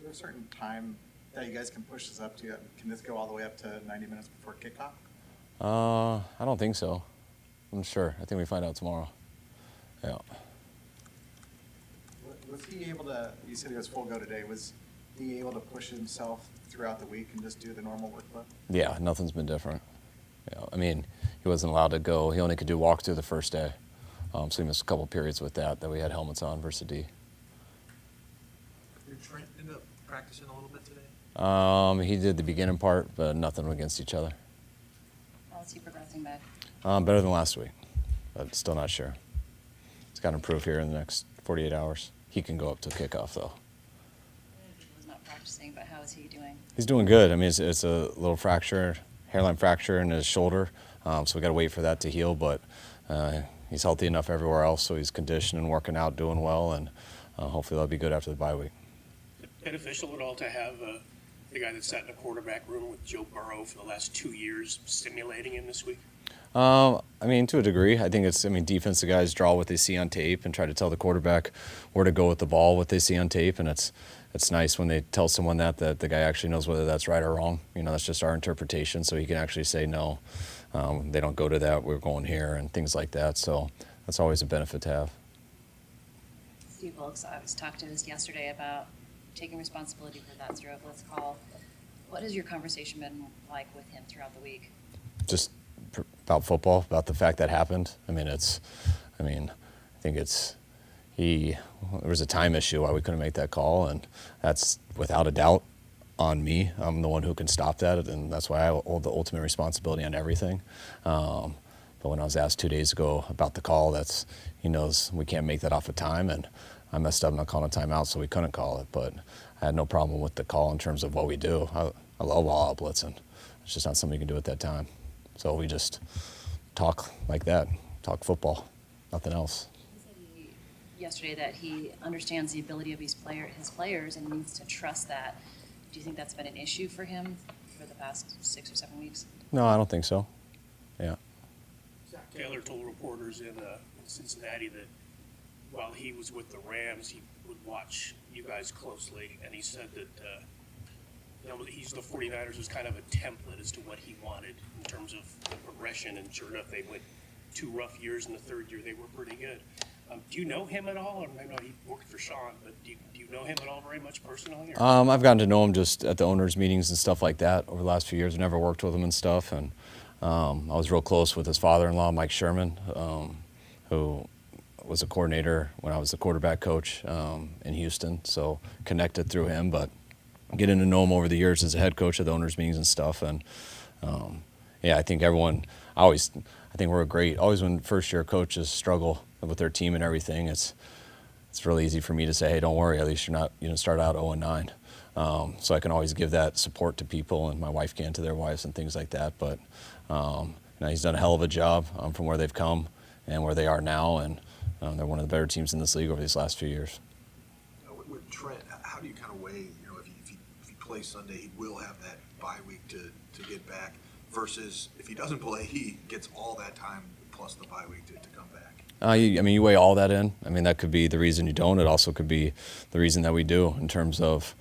there a certain time that you guys can push this up to? Can this go all the way up to 90 minutes before kickoff? I don't think so. I'm sure. I think we find out tomorrow. Yeah. Was he able to, you said he was full go today, was he able to push himself throughout the week and just do the normal workflow? Yeah, nothing's been different. Yeah, I mean, he wasn't allowed to go. He only could do walkthrough the first day. So he missed a couple periods with that we had helmets on versus D. Did Trent end up practicing a little bit today? He did the beginning part, but nothing against each other. How is he progressing back? Better than last week, but still not sure. It's got to improve here in the next 48 hours. He can go up to kickoff, though. He was not practicing, but how is he doing? He's doing good. I mean, it's a little fracture, hairline fracture in his shoulder, so we got to wait for that to heal, but he's healthy enough everywhere else, so he's conditioned and working out, doing well, and hopefully that'll be good after the bye week. Beneficial at all to have the guy that sat in the quarterback room with Joe Burrow for the last 2 years simulating him this week? I mean, to a degree. I think defensive guys draw what they see on tape and try to tell the quarterback where to go with the ball, what they see on tape, and it's nice when they tell someone that the guy actually knows whether that's right or wrong. You know, that's just our interpretation, so he can actually say, no, they don't go to that, we're going here, and things like that. So that's always a benefit to have. Steve Wilkes, I was talking to us yesterday about taking responsibility for that zero blitz call. What has your conversation been like with him throughout the week? Just about football, about the fact that happened. I think there was a time issue why we couldn't make that call, and that's without a doubt on me. I'm the one who can stop that, and that's why I hold the ultimate responsibility on everything. But when I was asked 2 days ago about the call, he knows we can't make that off of time, and I messed up not calling a timeout, so we couldn't call it. But I had no problem with the call in terms of what we do. I love all-out blitzing. It's just not something you can do at that time. So we just talk like that, talk football, nothing else. He said yesterday that he understands the ability of his players and needs to trust that. Do you think that's been an issue for him for the past 6 or 7 weeks? No, I don't think so. Yeah. Zach Taylor told reporters in Cincinnati that while he was with the Rams, he would watch you guys closely, and he said that the 49ers was kind of a template as to what he wanted in terms of the progression, and sure enough, they went 2 rough years, and the third year they were pretty good. Do you know him at all? I know he worked for Sean, but do you know him at all very much personally? I've gotten to know him just at the owners' meetings and stuff like that over the last few years. I've never worked with him and stuff, and I was real close with his father-in-law, Mike Sherman, who was a coordinator when I was the quarterback coach in Houston, so connected through him, but getting to know him over the years as a head coach at the owners' meetings and stuff, and I think we're great. Always when first-year coaches struggle with their team and everything, it's really easy for me to say, hey, don't worry, at least you're not start out 0-9. So I can always give that support to people, and my wife can to their wives and things like that. But he's done a hell of a job from where they've come and where they are now, and they're one of the better teams in this league over these last few years. With Trent, how do you kind of weigh, if he plays Sunday, he will have that bye week to get back, versus if he doesn't play, he gets all that time plus the bye week to come back? You weigh all that in. That could be the reason you don't. It also could be the reason that we do, in terms of,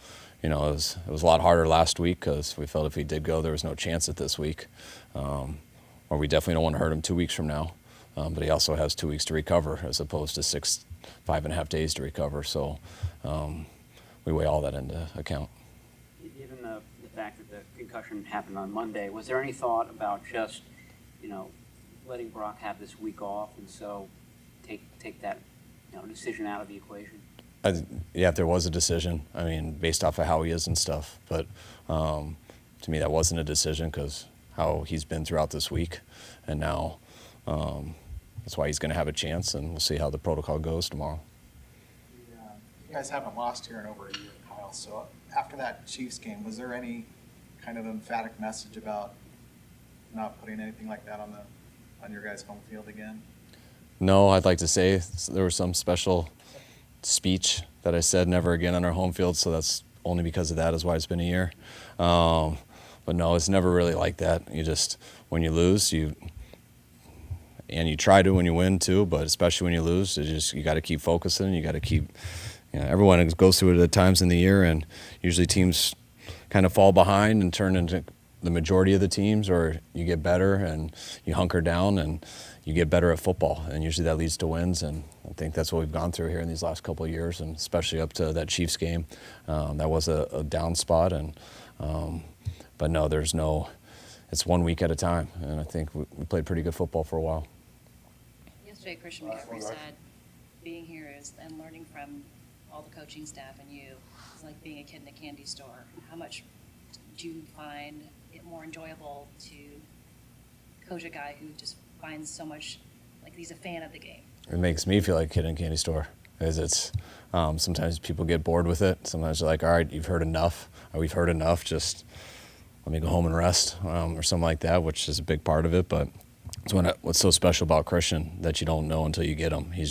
it was a lot harder last week because we felt if he did go, there was no chance at this week. Or we definitely don't want to hurt him 2 weeks from now. But he also has 2 weeks to recover as opposed to 5.5 days to recover. So we weigh all that into account. Given the fact that the concussion happened on Monday, was there any thought about just, letting Brock have this week off and so take that decision out of the equation? If there was a decision, based off of how he is and stuff. But to me, that wasn't a decision because how he's been throughout this week. And now that's why he's going to have a chance, and we'll see how the protocol goes tomorrow. You guys haven't lost here in over a year, Kyle. So after that Chiefs game, was there any kind of emphatic message about not putting anything like that on your guys' home field again? No, I'd like to say there was some special speech that I said never again on our home field, so that's only because of that is why it's been a year. But no, it's never really like that. When you lose, and you try to when you win too, but especially when you lose, you got to keep focusing. You got to keep, everyone goes through it at times in the year, and usually teams kind of fall behind and turn into the majority of the teams, or you get better and you hunker down and you get better at football, and usually that leads to wins. And I think that's what we've gone through here in these last couple of years, and especially up to that Chiefs game. That was a down spot, but no, it's 1 week at a time, and I think we played pretty good football for a while. Yesterday, Christian McCaffrey said being here and learning from all the coaching staff and you is like being a kid in a candy store. How much do you find it more enjoyable to coach a guy who just finds so much, like he's a fan of the game? It makes me feel like a kid in a candy store, because it's sometimes people get bored with it. Sometimes they're like, all right, you've heard enough, or we've heard enough, just let me go home and rest, or something like that, which is a big part of it. But it's what's so special about Christian that you don't know until you get him. He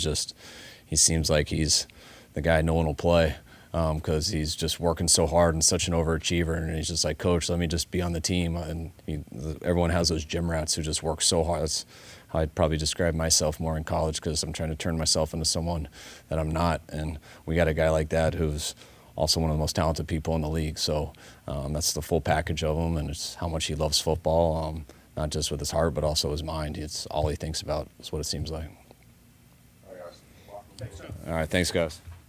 seems like he's the guy no one will play, because he's just working so hard and such an overachiever. And he's just like, Coach, let me just be on the team. And everyone has those gym rats who just work so hard. That's how I'd probably describe myself more in college, because I'm trying to turn myself into someone that I'm not. And we got a guy like that who's also one of the most talented people in the league. So that's the full package of him, and it's how much he loves football, not just with his heart, but also his mind. It's all he thinks about, is what it seems like. Thanks, John. All right, thanks, guys.